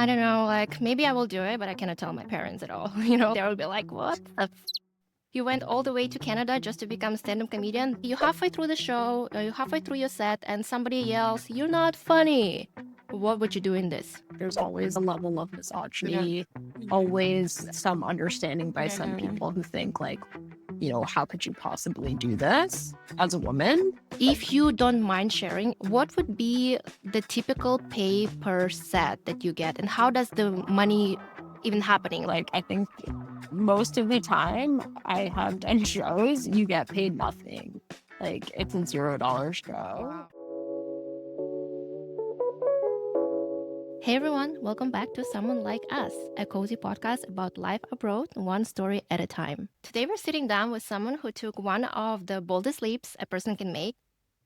I don't know, like maybe I will do it, but I cannot tell my parents at all. They will be like, what the you went all the way to Canada just to become a stand-up comedian. You halfway through the show, you halfway through your set, and somebody yells, "You're not funny." What would you do in this? There's always a level of Yeah. misogyny, always some understanding by some people who think, like, how could you possibly do this as a woman? If you don't mind sharing, what would be the typical pay per set that you get, and how does the money even happening? Like, I think most of the time I have done shows, you get paid nothing. Like, it's a $0 show. Hey everyone, welcome back to Someone Like Us, a cozy podcast about life abroad, one story at a time. Today we're sitting down with someone who took one of the boldest leaps a person can make,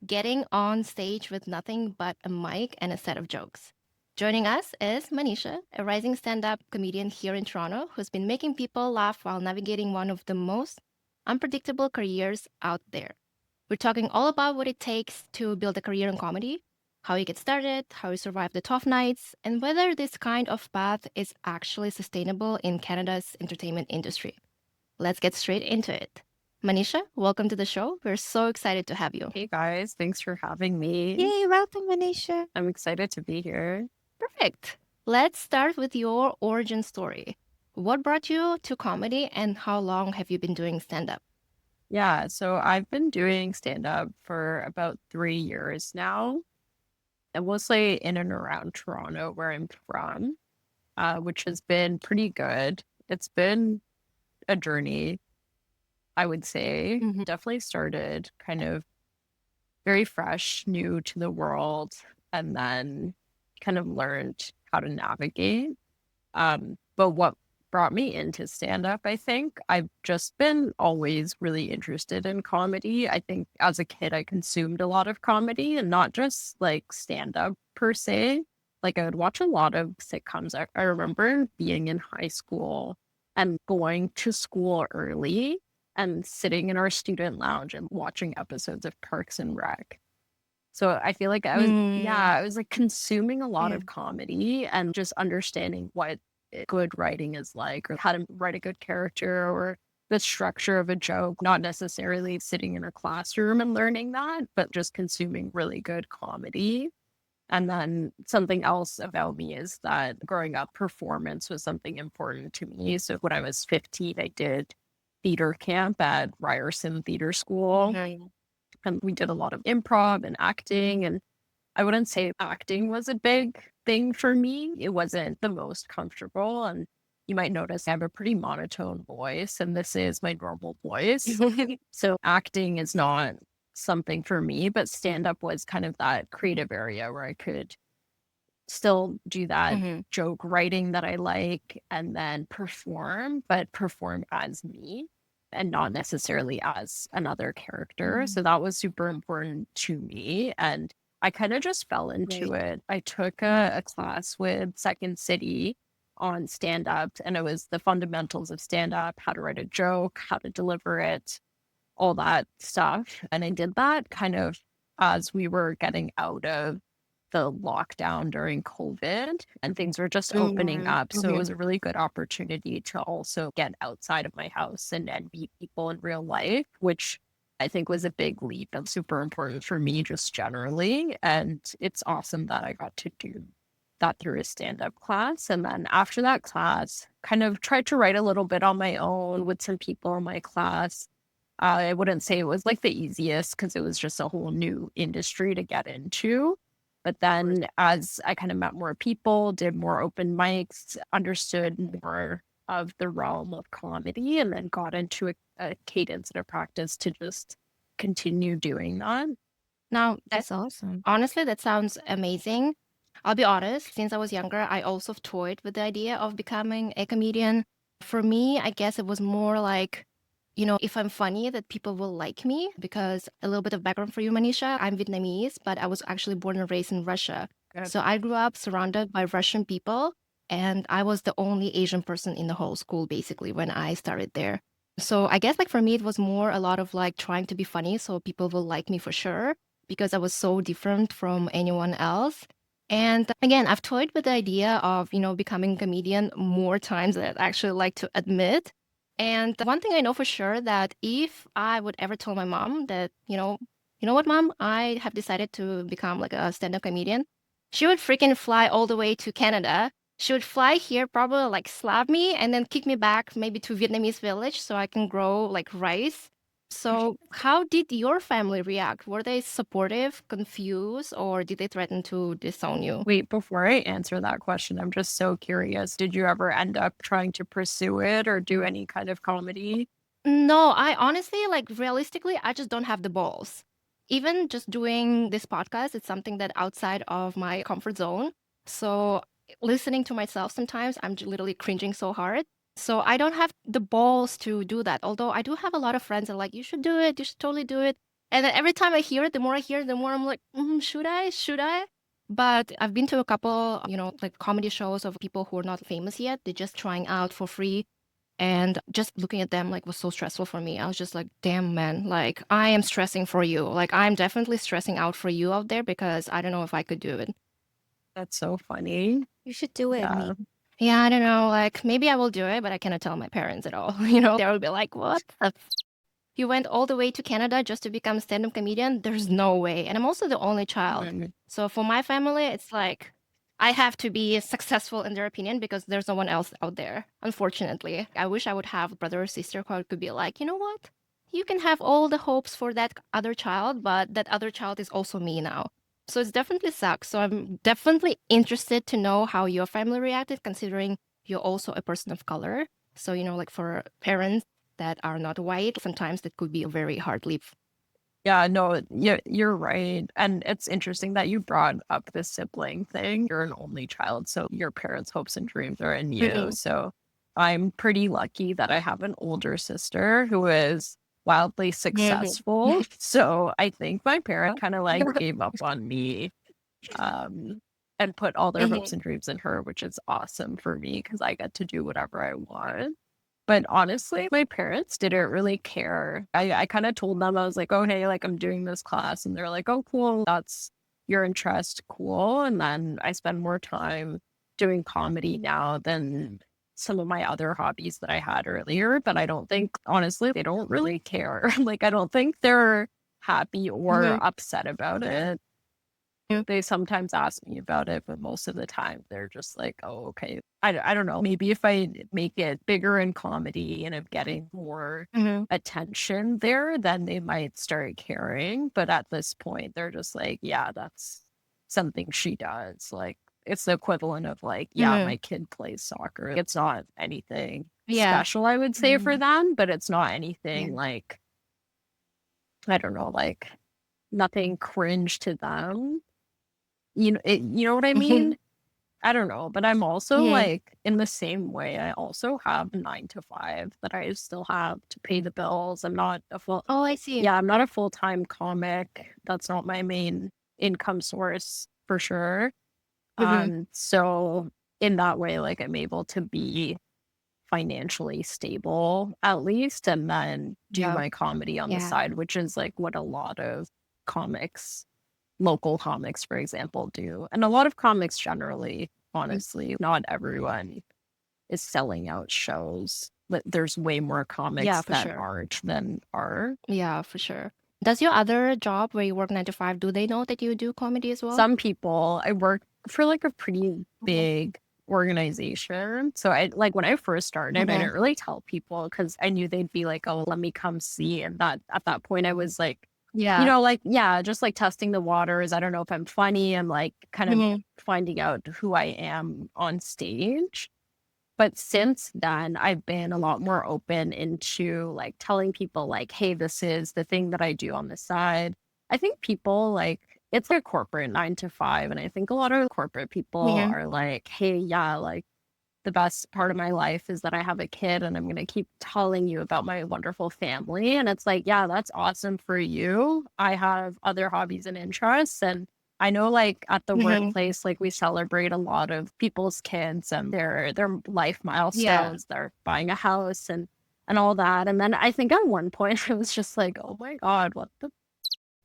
getting on stage with nothing but a mic and a set of jokes. Joining us is Manisha, a rising stand-up comedian here in Toronto who's been making people laugh while navigating one of the most unpredictable careers out there. We're talking all about what it takes to build a career in comedy, how you get started, how you survive the tough nights, and whether this kind of path is actually sustainable in Canada's entertainment industry. Let's get straight into it. Manisha, welcome to the show. We're so excited to have you. Hey guys, thanks for having me. Yay, welcome, Manisha. I'm excited to be here. Perfect. Let's start with your origin story. What brought you to comedy and how long have you been doing stand-up? Yeah, so I've been doing stand up for about 3 years now, and mostly in and around Toronto, where I'm from, which has been pretty good. It's been a journey, I would say. Mhm. Definitely started kind of very fresh, new to the world, and then kind of learned how to navigate. But what brought me into stand up, I think I've just been always really interested in comedy. I think as a kid, I consumed a lot of comedy and not just like stand up per se. Like I would watch a lot of sitcoms. I remember being in high school and going to school early and sitting in our student lounge and watching episodes of Parks and Rec. So I feel like I was like consuming a lot Yeah. of comedy and just understanding what good writing is like, or how to write a good character, or the structure of a joke, not necessarily sitting in a classroom and learning that, but just consuming really good comedy. And then something else about me is that growing up, performance was something important to me. So when I was 15, I did theater camp at Ryerson Theater School, Mhm. and we did a lot of improv and acting. And I wouldn't say acting was a big thing for me. It wasn't the most comfortable. And you might notice I have a pretty monotone voice, and this is my normal voice. So acting is not something for me, but stand up was kind of that creative area where I could still do that Mhm. joke writing that I like and then perform, but perform as me and not necessarily as another character. So that was super important to me. And I kind of just fell into it. I took a class with Second City on stand up, and it was the fundamentals of stand up, how to write a joke, how to deliver it, all that stuff. And I did that kind of as we were getting out of the lockdown during COVID and things were just opening up. So it was a really good opportunity to also get outside of my house and meet people in real life, which I think was a big leap and super important for me just generally. And it's awesome that I got to do that through a stand-up class. And then after that class, kind of tried to write a little bit on my own with some people in my class. I wouldn't say it was like the easiest because it was just a whole new industry to get into. But then as I kind of met more people, did more open mics, understood more of the realm of comedy, and then got into a cadence and a practice to just continue doing that. Now, That's awesome. honestly, that sounds amazing. I'll be honest, since I was younger, I also toyed with the idea of becoming a comedian. For me, I guess it was more like, if I'm funny, that people will like me. Because a little bit of background for you, Manisha, I'm Vietnamese, but I was actually born and raised in Russia. Good. So I grew up surrounded by Russian people, and I was the only Asian person in the whole school, basically, when I started there. So I guess like for me, it was more a lot of like trying to be funny so people will like me for sure because I was so different from anyone else. And again, I've toyed with the idea of, becoming a comedian more times than I'd actually like to admit. And one thing I know for sure that if I would ever tell my mom that, you know what, mom, I have decided to become like a stand-up comedian, she would freaking fly all the way to Canada. She would fly here, probably like slap me and then kick me back maybe to Vietnamese village so I can grow like rice. So, how did your family react? Were they supportive, confused, or did they threaten to disown you? Wait, before I answer that question, I'm just so curious. Did you ever end up trying to pursue it or do any kind of comedy? No, I honestly, like, realistically, I just don't have the balls. Even just doing this podcast, it's something that outside of my comfort zone. So, listening to myself sometimes, I'm literally cringing so hard. So, I don't have the balls to do that. Although I do have a lot of friends that are like, you should do it, you should totally do it. And then every time I hear it, the more I hear it, the more I'm like, should I? Should I? But I've been to a couple, like comedy shows of people who are not famous yet. They're just trying out for free, and just looking at them like was so stressful for me. I was just like, damn, man, like I am stressing for you. Like I'm definitely stressing out for you out there because I don't know if I could do it. That's so funny. You should do it, Yeah. me. Yeah, I don't know. Like maybe I will do it, but I cannot tell my parents at all. They will be like, what the you went all the way to Canada just to become a stand-up comedian? There's no way. And I'm also the only child. Mhm. So for my family, it's like I have to be successful in their opinion because there's no one else out there, unfortunately. I wish I would have a brother or sister who could be like, you know what? You can have all the hopes for that other child, but that other child is also me now. So it's definitely sucks. So I'm definitely interested to know how your family reacted, considering you're also a person of color. So, like for parents that are not white, sometimes that could be a very hard leap. Yeah, no, you're right. And it's interesting that you brought up the sibling thing. You're an only child, so your parents' hopes and dreams are in you. Mhm. So I'm pretty lucky that I have an older sister who is wildly Mhm. successful. So I think my parents kind of like gave up on me um and put all their hopes Mhm. and dreams in her, which is awesome for me because I get to do whatever I want. But honestly, my parents didn't really care. I kind of told them, I was like, oh, hey, like I'm doing this class. And they're like, oh, cool. That's your interest. Cool. And then I spend more time doing comedy now than some of my other hobbies that I had earlier. But I don't think, honestly, they don't really care. Like, I don't think they're happy or Mhm. upset about it. Yeah. They sometimes ask me about it, but most of the time they're just like, oh, okay. I don't know. Maybe if I make it bigger in comedy and I'm getting more Mhm. attention there, then they might start caring. But at this point, they're just like, yeah, that's something she does. Like, it's the equivalent of like, yeah, Mhm. my kid plays soccer. It's not anything Yeah. special, I would say, for Mhm. them, but it's not Yeah. anything like, I don't know, like nothing cringe to them. You know what I mean? I don't know, but I'm also Mhm. like in the same way. I also have a 9 to 5 that I still have to pay the bills. Oh, I see. Yeah, I'm not a full-time comic. That's not my main income source for sure. Mhm. So in that way, like I'm able to be financially stable at least, and then do Yeah. my comedy on the Yeah. side, which is like what a lot of comics local comics, for example, do. And a lot of comics generally, Mm. honestly, not everyone is selling out shows. But there's way more Yeah, comics for that sure. aren't than are. Yeah, for sure. Does your other job where you work 9 to 5, do they know that you do comedy as well? Some people, I work for like a pretty Mhm. big organization. So I like when I first started, I Mhm. didn't really tell people because I knew they'd be like, oh, let me come see. And that at that point I was like, Yeah. like, yeah, just like testing the waters. I don't know if I'm funny. I'm like kind of Mhm. finding out who I am on stage. But since then, I've been a lot more open into like telling people, like, hey, this is the thing that I do on the side. I think people like it's like a corporate 9 to 5. And I think a lot of corporate people Mhm. are like, hey, yeah, like the best part of my life is that I have a kid and I'm going to keep telling you about my wonderful family. And it's like, yeah, that's awesome for you. I have other hobbies and interests. And I know like at the Mhm. workplace, like we celebrate a lot of people's kids and their life Yeah. milestones. They're buying a house and all that. And then I think at one point I was just like, oh my God, what the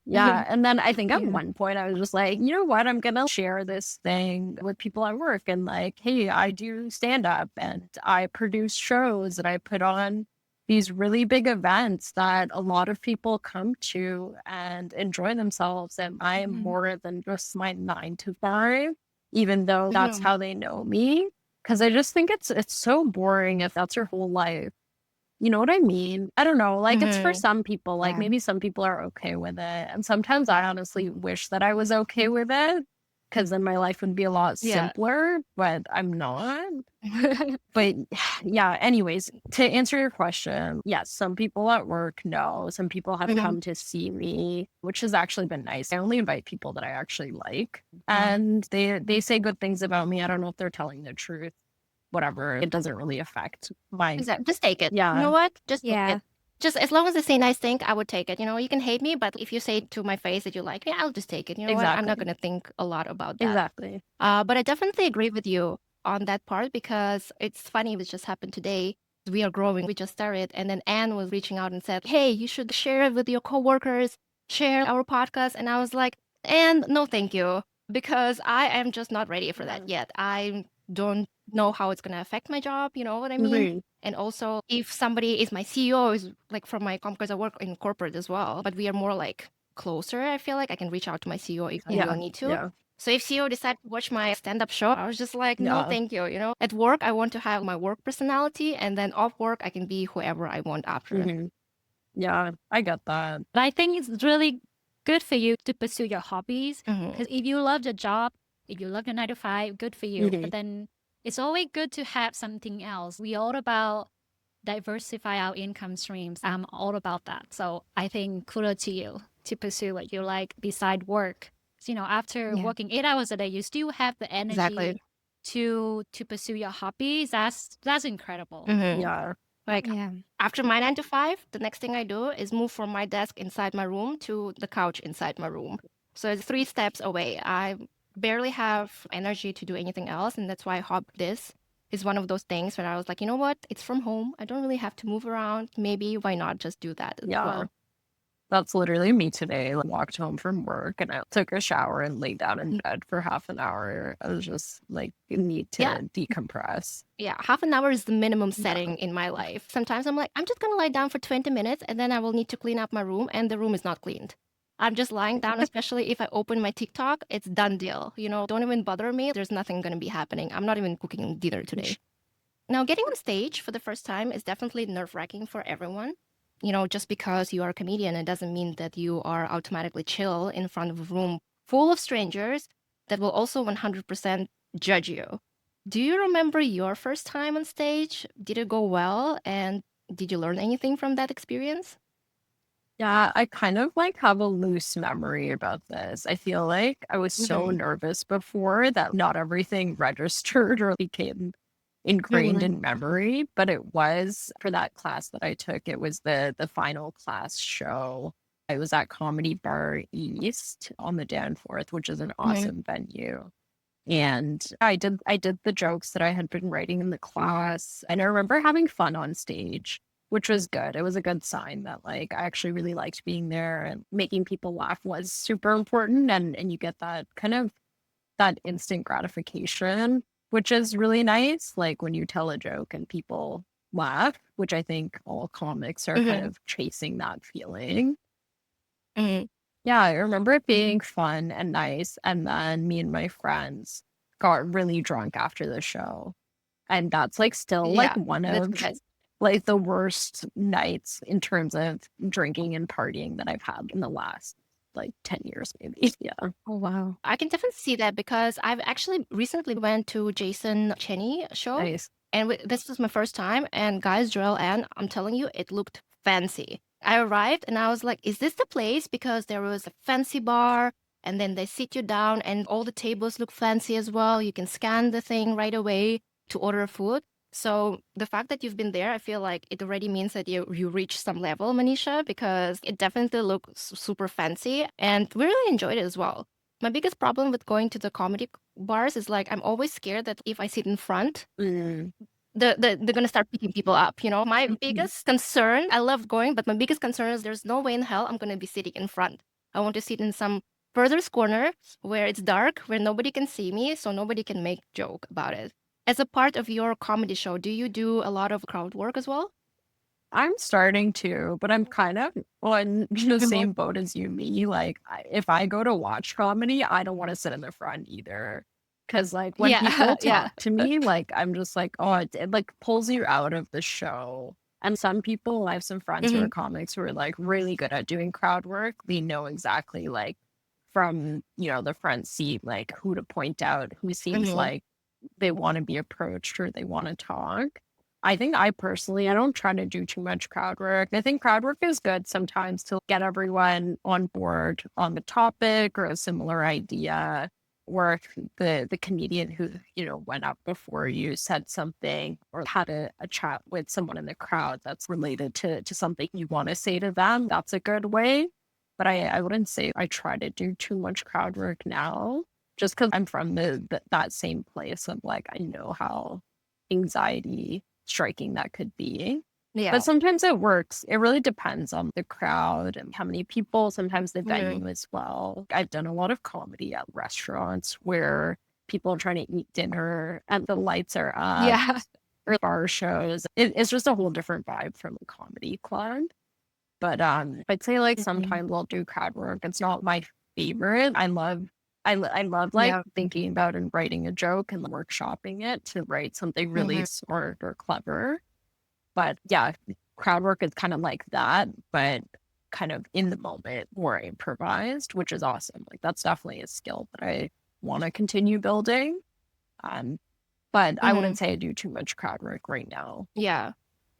Yeah. And then I think at Yeah. one point I was just like, you know what? I'm going to share this thing with people at work and like, hey, I do stand up and I produce shows and I put on these really big events that a lot of people come to and enjoy themselves. And I am Mhm. more than just my 9 to 5, even though that's Mhm. how they know me. Cause I just think it's so boring if that's your whole life. You know what I mean? I don't know. Like, it's for Mhm. some people. Like, Yeah. maybe some people are okay with it. And sometimes I honestly wish that I was okay with it because then my life would be a lot Yeah. simpler, but I'm not. But yeah, anyways, to answer your question, yes, some people at work know. Some people have Mhm. come to see me, which has actually been nice. I only invite people that I actually like. Wow. And they say good things about me. I don't know if they're telling the truth. Whatever. It doesn't really affect my Exactly. Just take it. You yeah. know what? Just take Yeah. it. Just as long as they say nice thing, I would take it. You can hate me, but if you say to my face that you like me, I'll just take it. You know what? I'm not Exactly. gonna think a lot about that. Exactly. But I definitely agree with you on that part because it's funny. It just happened today. We are growing. We just started, and then Anne was reaching out and said, "Hey, you should share it with your coworkers. Share our podcast." And I was like, "And no, thank you, because I am just not ready for that Yeah. yet. I don't know how it's gonna affect my job. You know what I mean?" Mhm. And also, if somebody is my CEO, is like from my because I work in corporate as well, but we are more like closer. I feel like I can reach out to my CEO if I Yeah. will Yeah. need to. Yeah. So if CEO decided to watch my stand-up show, I was just like, no, Yeah. thank you. At work, I want to have my work personality, and then off work, I can be whoever I want after. Mhm. Yeah. I get that. But I think it's really good for you to pursue your hobbies Mhm. because if you love the job, if you love your 9 to 5, good for you. Mhm. But then it's always good to have something else. We all about diversify our income streams. I'm all about that. So I think kudos to you to pursue what you like beside work. So, after Yeah. working 8 hours a day, you still have the Exactly. energy to pursue your hobbies. That's incredible. Mhm. Yeah. Like Yeah. after my 9 to 5, the next thing I do is move from my desk inside my room to the couch inside my room. So it's 3 steps away. I barely have energy to do anything else, and that's why Hob this is one of those things where I was like, you know what? It's from home. I don't really have to move around. Maybe why not just do that as Yeah. well? That's literally me today. Like, walked home from work and I took a shower and laid down in Mm. bed for half an hour. I was just like, need Yeah, to decompress. yeah. Half an hour is the minimum Yeah. setting in my life. Sometimes I'm like, I'm just gonna lie down for 20 minutes and then I will need to clean up my room, and the room is not cleaned. I'm just lying down, especially if I open my TikTok, it's done deal. Don't even bother me. There's nothing gonna be happening. I'm not even cooking dinner today. Now, getting on stage for the first time is definitely nerve-wracking for everyone. Just because you are a comedian, it doesn't mean that you are automatically chill in front of a room full of strangers that will also 100% judge you. Do you remember your first time on stage? Did it go well? And did you learn anything from that experience? Yeah, I kind of like have a loose memory about this. I feel like I was so Hmm. nervous before that not everything registered or became ingrained Really. in memory, but it was for that class that I took. It was the final class show. I was at Comedy Bar East on the Danforth, which is an Hmm. awesome venue. And I did the jokes that I had been writing in the class. And I remember having fun on stage, which was good. It was a good sign that like I actually really liked being there, and making people laugh was super important. And you get that kind of that instant gratification, which is really nice. Like when you tell a joke and people laugh, which I think all comics are kind Hmm. of chasing that feeling. Hmm. Yeah, I remember it being fun and nice. And then me and my friends got really drunk after the show. And that's like still like Yeah, one that's of the best. like the worst nights in terms of drinking and partying that I've had in the last like 10 years, maybe. Yeah. Oh, wow. I can definitely see that because I've actually recently went to Jason Cheney show, Nice. and this was my first time. And guys, Joel, and I'm telling you, it looked fancy. I arrived and I was like, "Is this the place?" Because there was a fancy bar, and then they sit you down, and all the tables look fancy as well. You can scan the thing right away to order food. So the fact that you've been there, I feel like it already means that you reached some level, Manisha, because it definitely looks super fancy, and we really enjoyed it as well. My biggest problem with going to the comedy bars is like I'm always scared that if I sit in front, Mm. they're gonna start picking people up. My biggest concern, I love going, but my biggest concern is there's no way in hell I'm gonna be sitting in front. I want to sit in some furthest corner where it's dark, where nobody can see me, so nobody can make joke about it. As a part of your comedy show, do you do a lot of crowd work as well? I'm starting to, but I'm kind of on the same boat as you, me. Like, if I go to watch comedy, I don't want to sit in the front either. Because, like, when Yeah, people yeah. talk to me, like, I'm just like, oh, it like pulls you out of the show. And some people, I have some friends who are comics who are like really good at doing crowd work. They know exactly, like, from, the front seat, like, who to point out, who seems like they want to be approached or they want to talk. I think I personally, I don't try to do too much crowd work. I think crowd work is good sometimes to get everyone on board on the topic or a similar idea. Or if the comedian who, went up before you said something or had a chat with someone in the crowd that's related to something you want to say to them, that's a good way. But I wouldn't say I try to do too much crowd work now, just because I'm from that same place of like, I know how anxiety striking that could be. Yeah. But sometimes it works. It really depends on the crowd and how many people, sometimes the venue as well. I've done a lot of comedy at restaurants where people are trying to eat dinner and the lights are up. Yeah. Or bar shows. It's just a whole different vibe from a comedy club. But I'd say like sometimes I'll do crowd work. It's not my favorite. I love like Yeah. thinking about and writing a joke and workshopping it to write something really smart or clever. But yeah, crowd work is kind of like that, but kind of in the moment, more improvised, which is awesome. Like that's definitely a skill that I want to continue building. But I wouldn't say I do too much crowd work right now. Yeah.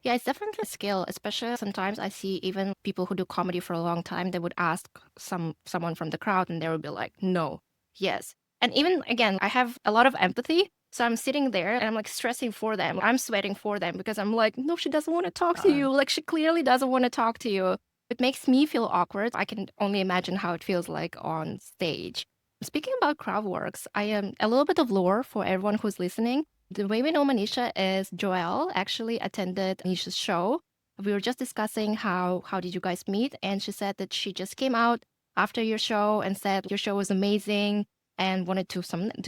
Yeah, it's definitely a skill, especially sometimes I see even people who do comedy for a long time, they would ask someone from the crowd and they would be like, no, yes. And even again, I have a lot of empathy. So I'm sitting there and I'm like stressing for them. I'm sweating for them because I'm like, no, she doesn't want to talk to you. Like she clearly doesn't want to talk to you. It makes me feel awkward. I can only imagine how it feels like on stage. Speaking about crowd works, I am a little bit of lore for everyone who's listening. The way we know Manisha is Joelle actually attended Manisha's show. We were just discussing how did you guys meet, and she said that she just came out after your show and said your show was amazing and wanted to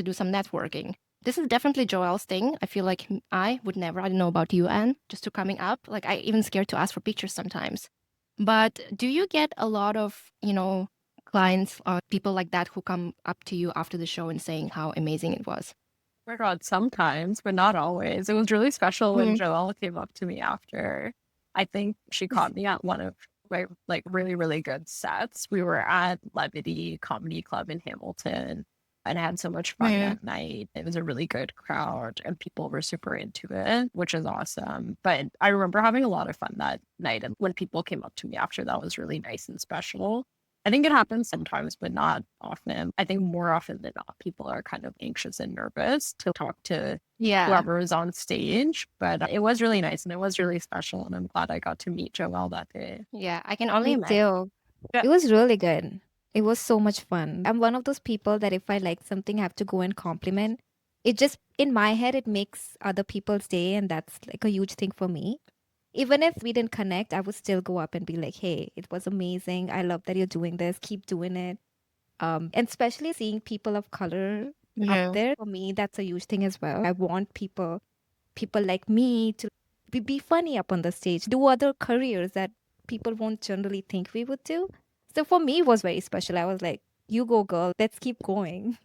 do some networking. This is definitely Joelle's thing. I feel like I would never. I don't know about you, Anne, just to coming up. Like I even scared to ask for pictures sometimes. But do you get a lot of clients or people like that who come up to you after the show and saying how amazing it was? Oh my God, sometimes, but not always. It was really special when Joelle came up to me after. I think she caught me at one of my like really, really good sets. We were at Levity Comedy Club in Hamilton and I had so much fun that night. It was a really good crowd and people were super into it, which is awesome. But I remember having a lot of fun that night. And when people came up to me after, that was really nice and special. I think it happens sometimes, but not often. I think more often than not, people are kind of anxious and nervous to talk to whoever is on stage. But it was really nice and it was really special. And I'm glad I got to meet Joelle that day. Yeah, I can only Me imagine. too. Yeah. It was really good. It was so much fun. I'm one of those people that if I like something, I have to go and compliment. It just, in my head, it makes other people's day. And that's like a huge thing for me. Even if we didn't connect, I would still go up and be like, hey, it was amazing. I love that you're doing this. Keep doing it. And especially seeing people of color up there, for me, that's a huge thing as well. I want people like me to be funny up on the stage, do other careers that people won't generally think we would do. So for me, it was very special. I was like, you go, girl. Let's keep going.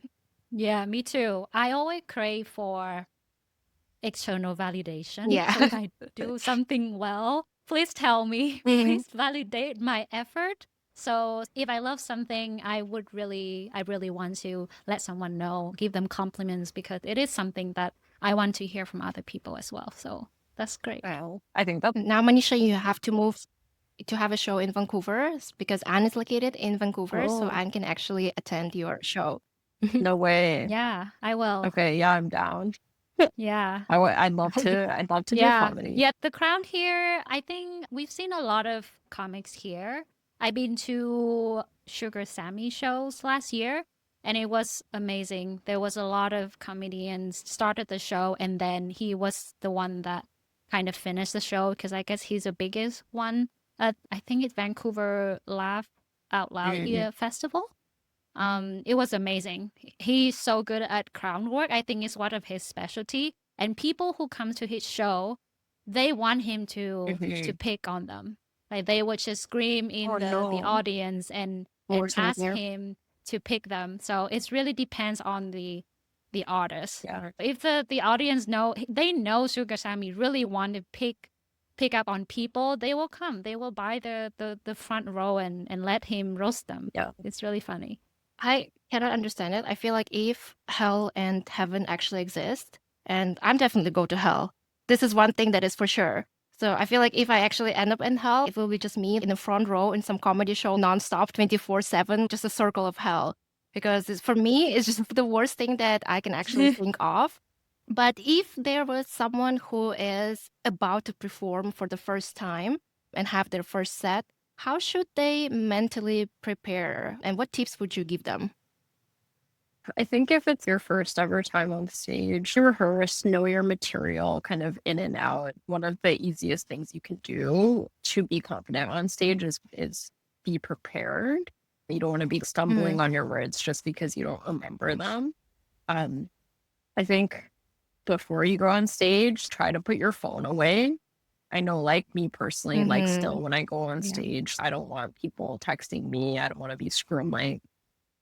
Yeah, me too. I always crave for external validation. Yeah. So if I do something well, please tell me. Please validate my effort. So if I love something, I really want to let someone know, give them compliments because it is something that I want to hear from other people as well. So that's great. Well, I think that Now, Manisha, you have to move to have a show in Vancouver because Anne is located in Vancouver, so Anne can actually attend your show. no way. Yeah, I will. Okay, yeah, I'm down. Yeah. I'd love to do comedy. Yeah, the crowd here, I think we've seen a lot of comics here. I've been to Sugar Sammy shows last year and it was amazing. There was a lot of comedians started the show and then he was the one that kind of finished the show because I guess he's the biggest one. I think it's Vancouver Laugh Out Loud Year Festival. It was amazing. He's so good at crowd work. I think it's one of his specialty. And people who come to his show, they want him to pick on them. Like they would just scream in Oh the no. audience and Works ask there. him to pick them. So it really depends on the artist. Yeah. If the audience they know Sugar Sammy really want to pick up on people, they will come. They will buy the front row and let him roast them. Yeah. It's really funny. I cannot understand it. I feel like if hell and heaven actually exist, and I'm definitely go to hell. This is one thing that is for sure. So I feel like if I actually end up in hell, it will be just me in the front row in some comedy show nonstop, 24/7, just a circle of hell. Because for me, it's just the worst thing that I can actually think of. But if there was someone who is about to perform for the first time and have their first set, how should they mentally prepare? And what tips would you give them? I think if it's your first ever time on stage, rehearse, know your material kind of in and out. One of the easiest things you can do to be confident on stage is be prepared. You don't want to be stumbling on your words just because you don't remember them. I think before you go on stage, try to put your phone away. I know, like me personally, like still when I go on stage, I don't want people texting me. I don't want to be scrolling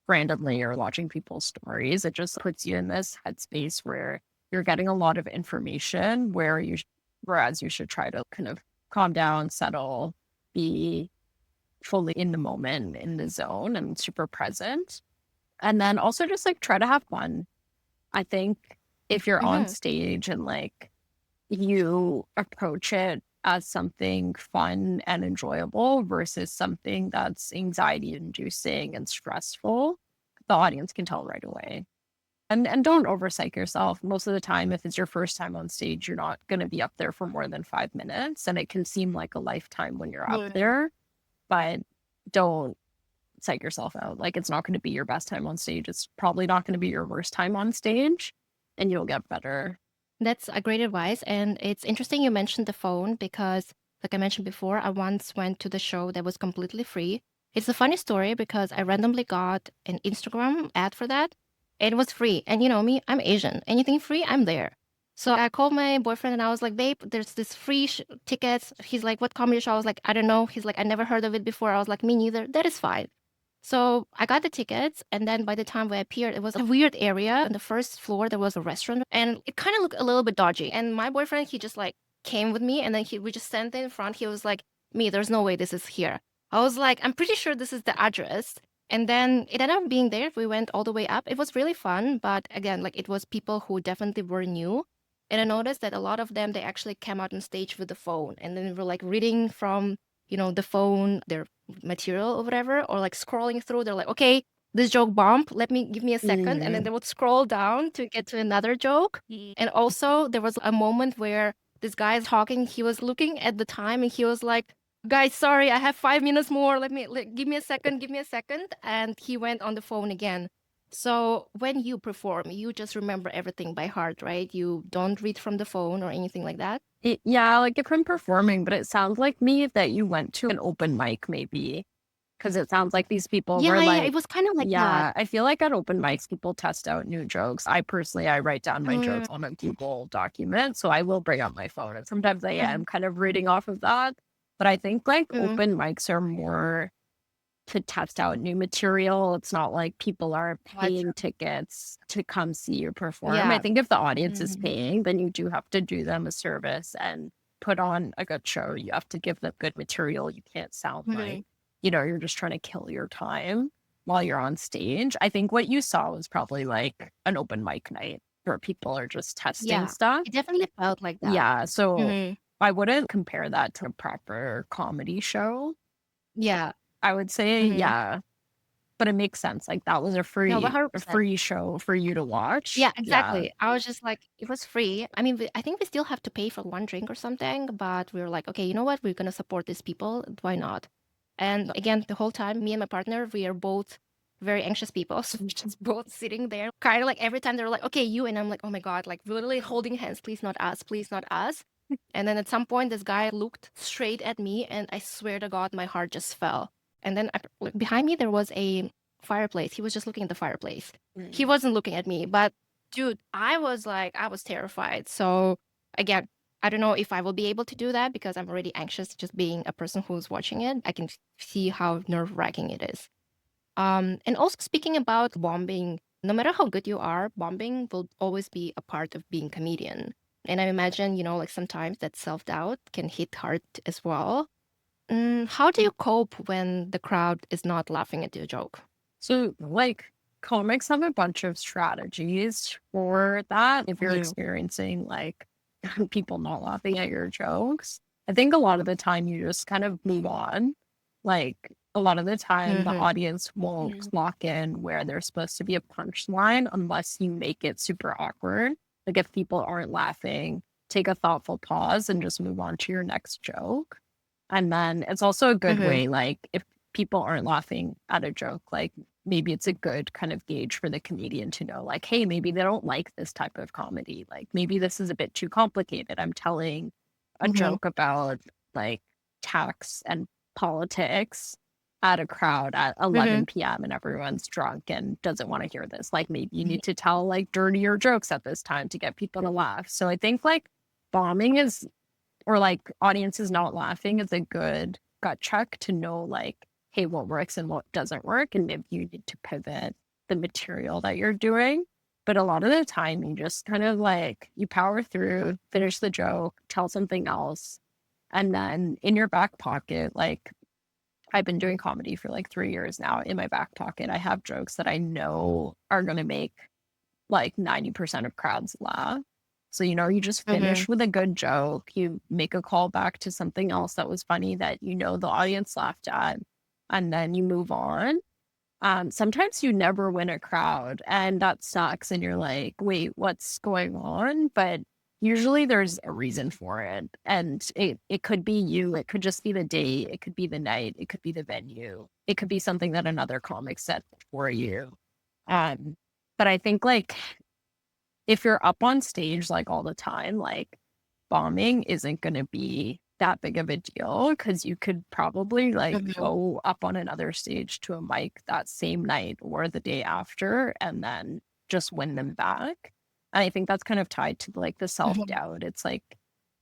randomly or watching people's stories. It just puts you in this headspace where you're getting a lot of information whereas you should try to kind of calm down, settle, be fully in the moment, in the zone and super present. And then also just like try to have fun. I think if you're on stage and like you approach it as something fun and enjoyable versus something that's anxiety inducing and stressful, the audience can tell right away. And don't overpsych yourself. Most of the time, if it's your first time on stage, you're not going to be up there for more than 5 minutes. And it can seem like a lifetime when you're up there, but don't psych yourself out. Like it's not going to be your best time on stage. It's probably not going to be your worst time on stage, and you'll get better. That's a great advice. And it's interesting you mentioned the phone because, like I mentioned before, I once went to the show that was completely free. It's a funny story because I randomly got an Instagram ad for that. It was free. And you know me, I'm Asian. Anything free, I'm there. So I called my boyfriend and I was like, babe, there's this free tickets. He's like, what comedy show? I was like, I don't know. He's like, I never heard of it before. I was like, me neither. That is fine. So I got the tickets, and then by the time we appeared, it was a weird area. On the first floor, there was a restaurant, and it kind of looked a little bit dodgy. And my boyfriend, he just like came with me, and then we just stand in front. He was like, "Me, there's no way this is here." I was like, "I'm pretty sure this is the address." And then it ended up being there. We went all the way up. It was really fun, but again, like it was people who definitely were new. And I noticed that a lot of them, they actually came out on stage with the phone, and then were like reading from the phone, their material or whatever, or like scrolling through. They're like, okay, this joke bomb. Give me a second. And then they would scroll down to get to another joke. And also there was a moment where this guy is talking. He was looking at the time and he was like, guys, sorry, I have 5 minutes more. Give me a second. And he went on the phone again. So when you perform, you just remember everything by heart, right? You don't read from the phone or anything like that. Yeah, like if I'm performing, but it sounds like me that you went to an open mic maybe. Because it sounds like these people were like, it was kind of like that. I feel like at open mics, people test out new jokes. I write down my jokes on a Google document. So I will bring out my phone. And sometimes I am kind of reading off of that. But I think like open mics are more to test out new material. It's not like people are paying tickets to come see you perform. I think if the audience is paying, then you do have to do them a service and put on a good show. You have to give them good material. You can't sound like, you're just trying to kill your time while you're on stage. I think what you saw was probably like an open mic night where people are just testing stuff. It definitely felt like that. Yeah. So I wouldn't compare that to a proper comedy show. Yeah. I would say, yeah, but it makes sense. Like that was a free show for you to watch. Yeah, exactly. I was just like, it was free. I mean, I think we still have to pay for one drink or something, but we were like, okay, you know what? We're going to support these people. Why not? And again, the whole time, me and my partner, we are both very anxious people. So we're just both sitting there, kind of like every time they're like, okay, you. And I'm like, oh my God, like literally holding hands. Please not us. Please not us. And then at some point, this guy looked straight at me and I swear to God, my heart just fell. And then like, behind me, there was a fireplace. He was just looking at the fireplace. He Mm. wasn't looking at me. But dude, I was terrified. So again, I don't know if I will be able to do that because I'm already anxious just being a person who's watching it. I can see how nerve-wracking it is. And also speaking about bombing, no matter how good you are, bombing will always be a part of being comedian. And I imagine, like sometimes that self-doubt can hit hard as well. How do you cope when the crowd is not laughing at your joke? So, like, comics have a bunch of strategies for that. If you're Yeah. experiencing like people not laughing at your jokes, I think a lot of the time you just kind of move on. Like, a lot of the time, the Mm-hmm. audience won't clock in where there's supposed to be a punchline unless you make it super awkward. Like, if people aren't laughing, take a thoughtful pause and just move on to your next joke. And then it's also a good Mm-hmm. way, like, if people aren't laughing at a joke, like, maybe it's a good kind of gauge for the comedian to know, like, hey, maybe they don't like this type of comedy. Like, maybe this is a bit too complicated. I'm telling a Mm-hmm. joke about like tax and politics at a crowd at Mm-hmm. 11 p.m. and everyone's drunk and doesn't want to hear this. Like, maybe you need to tell like dirtier jokes at this time to get people to laugh. So I think like bombing is, or like audiences not laughing is a good gut check to know like, hey, what works and what doesn't work. And maybe you need to pivot the material that you're doing. But a lot of the time you just kind of like, you power through, finish the joke, tell something else. And then in your back pocket, like, I've been doing comedy for like 3 years now. In my back pocket, I have jokes that I know are going to make like 90% of crowds laugh. So, you just Mm-hmm. finish with a good joke. You make a call back to something else that was funny that the audience laughed at, and then you move on. Sometimes you never win a crowd, and that sucks. And you're like, wait, what's going on? But usually there's a reason for it. And it could be you, it could just be the day, it could be the night, it could be the venue, it could be something that another comic said for you. But I think like if you're up on stage like all the time, like bombing isn't going to be that big of a deal because you could probably like Mm-hmm. go up on another stage to a mic that same night or the day after and then just win them back. And I think that's kind of tied to like the self-doubt. It's like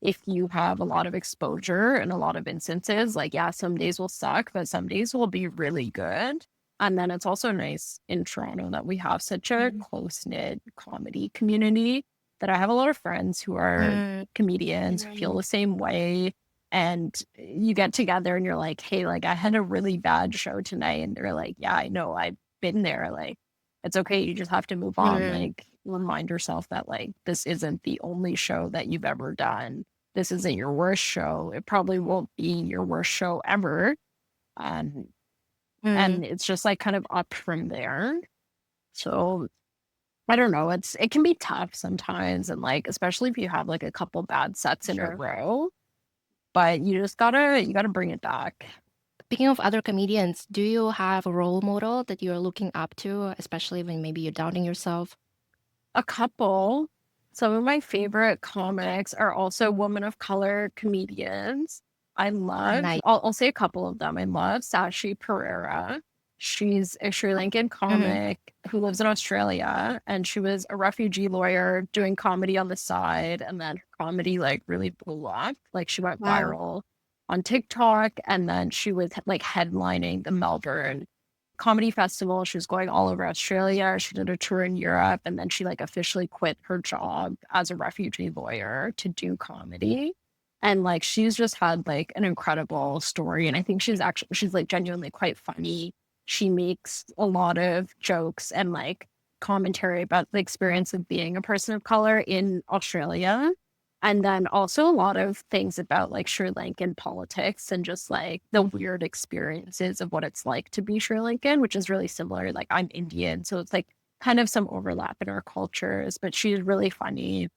if you have a lot of exposure and a lot of instances, like, yeah, some days will suck, but some days will be really good. And then it's also nice in Toronto that we have such a close-knit comedy community that I have a lot of friends who are comedians who feel the same way. And you get together and you're like, hey, like I had a really bad show tonight. And they're like, yeah, I know, I've been there. Like, it's okay. You just have to move on. Mm-hmm. Like, remind yourself that like this isn't the only show that you've ever done. This isn't your worst show. It probably won't be your worst show ever. Mm-hmm. And it's just like kind of up from there. So I don't know. It can be tough sometimes, and like especially if you have like a couple bad sets in a Sure. row. But you gotta bring it back. Speaking of other comedians, do you have a role model that you're looking up to, especially when maybe you're doubting yourself? A couple. Some of my favorite comics are also women of color comedians. I love, Nice. I'll say a couple of them. I love Sashi Pereira. She's a Sri Lankan comic who lives in Australia, and she was a refugee lawyer doing comedy on the side. And then her comedy like really blew up. Like she went Wow. viral on TikTok, and then she was like headlining the Melbourne Comedy Festival. She was going all over Australia. She did a tour in Europe, and then she like officially quit her job as a refugee lawyer to do comedy. And like she's just had like an incredible story. And I think she's like genuinely quite funny. She makes a lot of jokes and like commentary about the experience of being a person of color in Australia. And then also a lot of things about like Sri Lankan politics and just like the weird experiences of what it's like to be Sri Lankan, which is really similar. Like I'm Indian, so it's like kind of some overlap in our cultures, but she's really funny,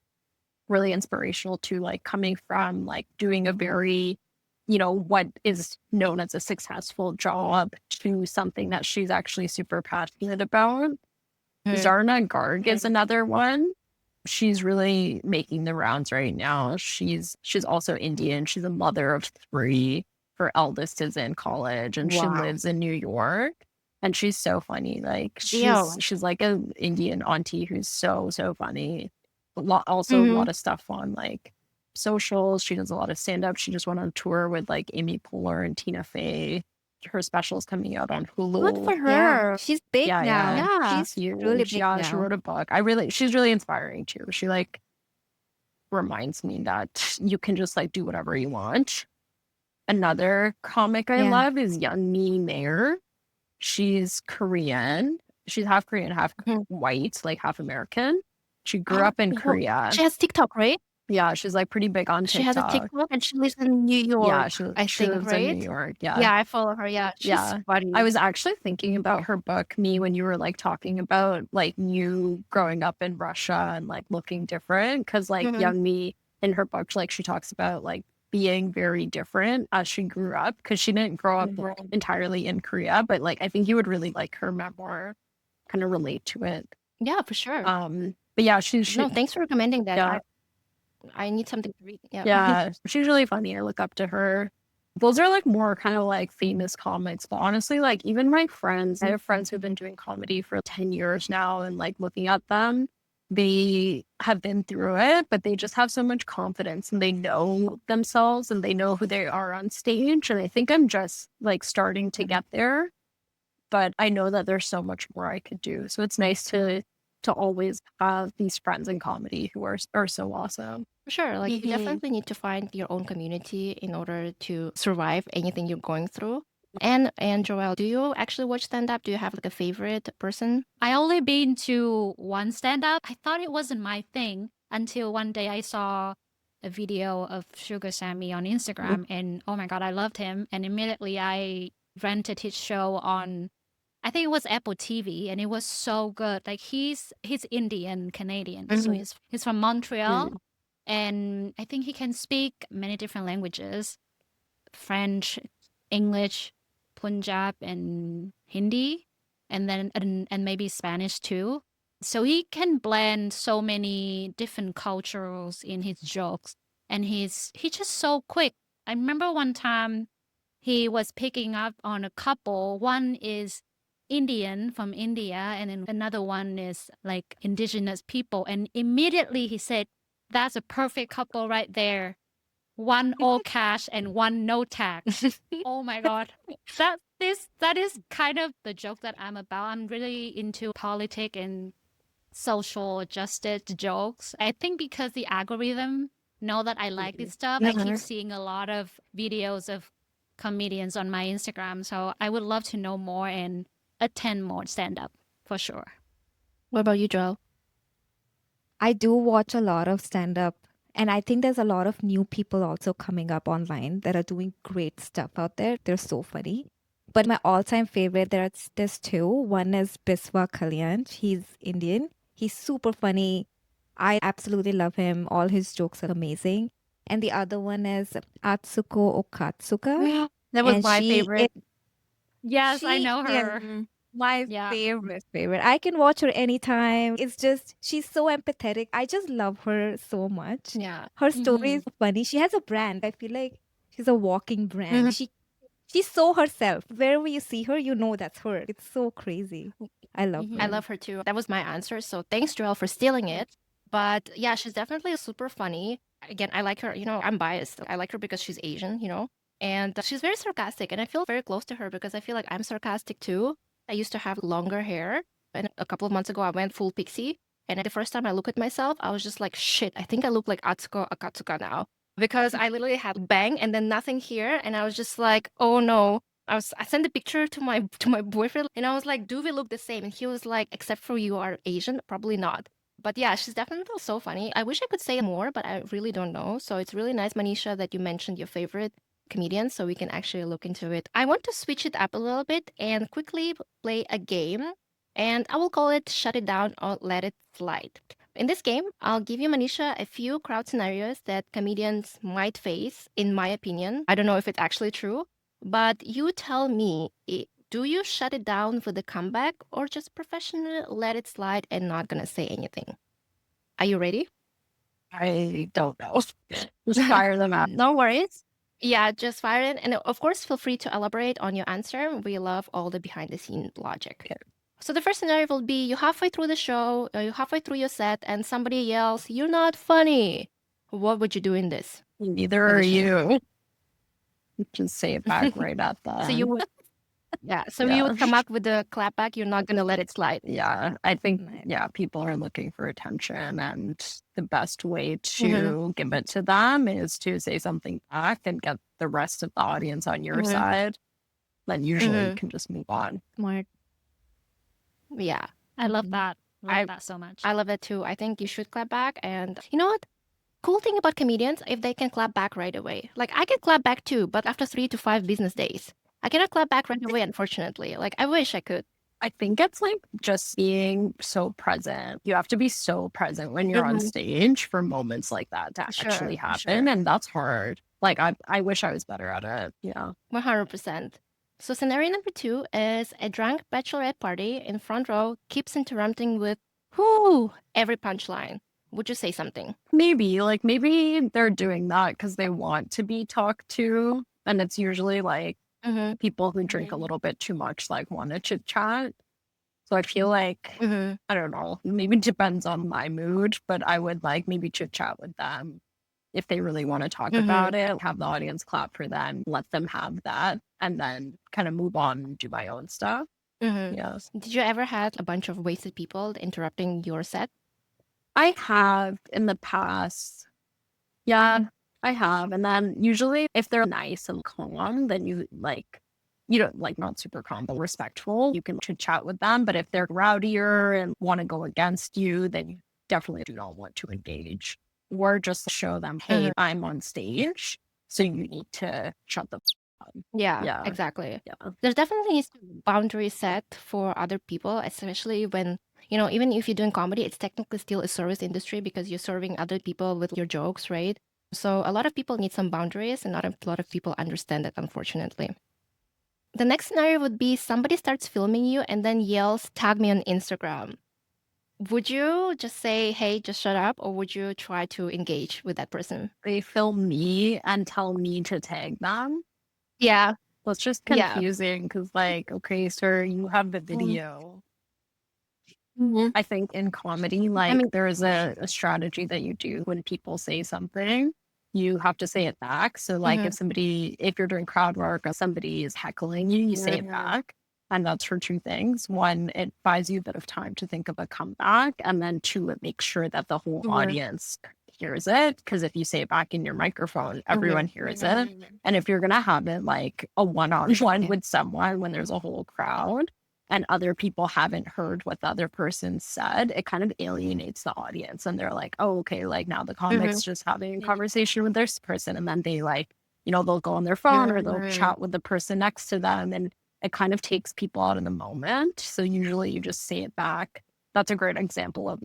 really inspirational too, like coming from like doing a very, what is known as a successful job to something that she's actually super passionate about. Zarna Garg is another one. She's really making the rounds right now. She's also Indian. She's a mother of 3. her eldest is in college and she Wow. lives in New York. And she's so funny. Like Yeah. she's like an Indian auntie who's so funny. Also a Mm-hmm. lot of stuff on like socials. She does a lot of stand up. She just went on tour with like Amy Poehler and Tina Fey. Her special's coming out on Good Hulu. for Yeah, her. she's big Yeah, now. yeah. Yeah. She's She's really huge. big Yeah, she now. wrote a book. She's really inspiring too. She like reminds me that you can just like do whatever you want. Another comic I Yeah. love is Youngmi Mayer. She's Korean. She's half Korean, half Mhm. white, like half American. She grew up in Oh, Korea. she has TikTok, right? Yeah, she's like pretty big on She has a TikTok. TikTok and she lives in New Yeah, York, I she think, lives in right? New York. Yeah, Yeah. I follow her. Yeah, she's Yeah. funny. I was actually thinking about her book, Me, when you were like talking about like you growing up in Russia and like looking different. Cause like Mhm. young me in her book, like she talks about like being very different as she grew up because she didn't grow up Right. entirely in Korea. But like I think you would really like her memoir, kind of relate to it. Yeah, for sure. But yeah, she No, thanks for recommending that. yeah. I need something to read. Yeah. Yeah, she's really funny. I look up to her. Those are like more kind of like famous comics. But honestly, like even my friends, I have friends who've been doing comedy for 10 years now and like looking at them, they have been through it, but they just have so much confidence and they know themselves and they know who they are on stage. And I think I'm just like starting to get there, but I know that there's so much more I could do. So it's nice to always have these friends in comedy who are so awesome. For sure. Like, you Mhm. definitely need to find your own community in order to survive anything you're going through. And Joelle, do you actually watch stand up? Do you have like a favorite person? I only been to one stand up. I thought it wasn't my thing until one day I saw a video of Sugar Sammy on Instagram and oh my god, I loved him. And immediately I rented his show on I think it was Apple TV and it was so good. Like he's Indian Canadian. So Mhm. he's from Montreal Mm. and I think he can speak many different languages. French, English, Punjab, and Hindi, and then and maybe Spanish too. So he can blend so many different cultures in his jokes, and he's just so quick. I remember one time he was picking up on a couple. One is Indian from India, and then another one is like indigenous people. And immediately he said, "That's a perfect couple right there. One all cash and one no tax." Oh my god. That is kind of the joke that I'm about. I'm really into politics and social justice jokes. I think because the algorithm know that I like this stuff, I keep seeing a lot of videos of comedians on my Instagram. So I would love to know more and attend more stand up for sure. What about you, Joelle? I do watch a lot of stand up, and I think there's a lot of new people also coming up online that are doing great stuff out there. They're so funny. But my all-time favorite, there's two. One is Biswa Kalyan. He's Indian. He's super funny. I absolutely love him. All his jokes are amazing. And the other one is Atsuko Okatsuka. That was And my she favorite. Yes, I she know is her. my Yeah. favorite. I can watch her anytime. It's just she's so empathetic. I just love her so much. Yeah. Her story is funny. She has a brand. I feel like she's a walking brand. She's so herself. Wherever you see her, you know that's her. It's so crazy. I love her. I love her too. That was my answer. So thanks, Joelle, for stealing it. But yeah, she's definitely super funny. Again, I like her. I'm biased. I like her because she's Asian, and she's very sarcastic. And I feel very close to her because I feel like I'm sarcastic too. I used to have longer hair. And a couple of months ago, I went full pixie. And the first time I look at myself, I was just like, shit, I think I look like Atsuko Akatsuka now. Because I literally had bang and then nothing here. And I was just like, oh no. I sent a picture to my boyfriend and I was like, do we look the same? And he was like, except for you are Asian, probably not. But yeah, she's definitely so funny. I wish I could say more, but I really don't know. So it's really nice, Manisha, that you mentioned your favorite comedian so we can actually look into it. I want to switch it up a little bit and quickly play a game. And I will call it Shut It Down or Let It Slide. In this game, I'll give you, Manisha, a few crowd scenarios that comedians might face, in my opinion. I don't know if it's actually true, but you tell me, do you shut it down for the comeback or just professionally let it slide and not gonna say anything? Are you ready? I don't know. Just fire them out. No worries. Yeah, just fire it. And of course, feel free to elaborate on your answer. We love all the behind the scene logic. Okay. So the first scenario will be you halfway through the show, you're halfway through your set, and somebody yells, "You're not funny." What would you do in this Neither are position? you. Just say it back right at the So you end. would, yeah. So you Yeah. would come up with the clap back. You're not gonna let it slide. Yeah. I think, Nice. yeah, people are looking for attention, and the best way Mhm. to give it to them is to say something back and get the rest of the audience on your Mhm. side. Then usually you Mhm. can just move on. Smart. Yeah, I love Mhm. that. I Love that so much. I love it too. I think you should clap back. And you know what? Cool thing about comedians, if they can clap back right away. Like I can clap back too, but after 3 to 5 business days. I cannot clap back right away, unfortunately. Like I wish I could. I think it's like just being so present. You have to be so present when you're on Mhm. stage for moments like that to Sure, actually sure. happen. And that's hard. Like I wish I was better at it. Yeah. 100%. So scenario number 2 is a drunk bachelorette party in front row keeps interrupting with "whoo" every punchline. Would you say something? Maybe they're doing that because they want to be talked to. And it's usually like Mm-hmm. people who drink a little bit too much, like want to chit chat. So I feel like, Mm-hmm. I don't know, maybe it depends on my mood, but I would like maybe chit chat with them if they really want to talk Mm-hmm. about it, have the audience clap for them, let them have that, and then kind of move on and do my own stuff. Mm-hmm. Yes. Did you ever had a bunch of wasted people interrupting your set? I have in the past. Yeah, I have. And then usually if they're nice and calm, then you don't like not super calm, but respectful, you can chit chat with them. But if they're rowdier and want to go against you, then you definitely do not want to engage. Or just show them, hey, I'm on stage, so you need to shut the up. Yeah, Yeah. exactly. Yeah. There's definitely needs to be boundaries set for other people, especially when, even if you're doing comedy, it's technically still a service industry because you're serving other people with your jokes, right? So a lot of people need some boundaries, and not a lot of people understand it, unfortunately. The next scenario would be somebody starts filming you and then yells, "Tag me on Instagram." Would you just say, "Hey, just shut up," or would you try to engage with that person? They film me and tell me to tag them. Yeah, Well, it's just yeah. confusing because, like, okay, sir, you have the video. Mhm. I think in comedy, I like mean, there's a strategy that you do when people say something, you have to say it back. So like if you're doing crowd work or somebody is heckling you, you say it back. And that's for two things. One, it buys you a bit of time to think of a comeback. And then two, it makes sure that the whole audience hears it. Because if you say it back in your microphone, everyone hears it. And if you're gonna have it like a one-on-one with someone when there's a whole crowd, and other people haven't heard what the other person said, it kind of alienates the audience. And they're like, oh, okay, like now the comic's just having a conversation with this person. And then they like, they'll go on their phone or they'll chat with the person next to them. And it kind of takes people out of the moment. So usually you just say it back. That's a great example of,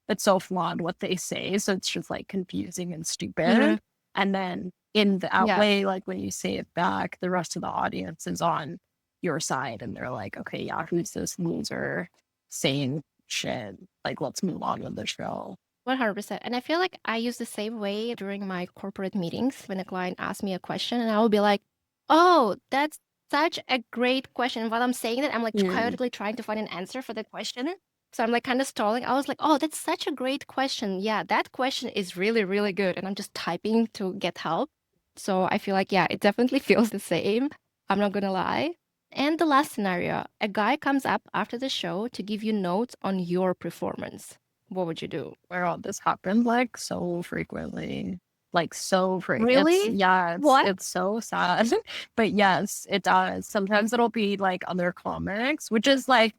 it's so flawed what they say. So it's just like confusing and stupid. And then in that Yeah. way, like when you say it back, the rest of the audience is on your side and they're like, okay, yeah, who's this loser saying shit? Like, let's move on with the show. 100%. And I feel like I use the same way during my corporate meetings when a client asks me a question, and I will be like, "Oh, that's such a great question." While I'm saying that, I'm like chaotically trying to find an answer for the question. So I'm like kind of stalling. I was like, "Oh, that's such a great question. Yeah, that question is really, really good." And I'm just typing to get help. So I feel like, yeah, it definitely feels the same. I'm not gonna lie. And the last scenario, a guy comes up after the show to give you notes on your performance. What would you do? Well, this happened like so frequently. Like so frequently. Really? What? It's so sad. But yes, it does. Sometimes it'll be like other comics, which is like,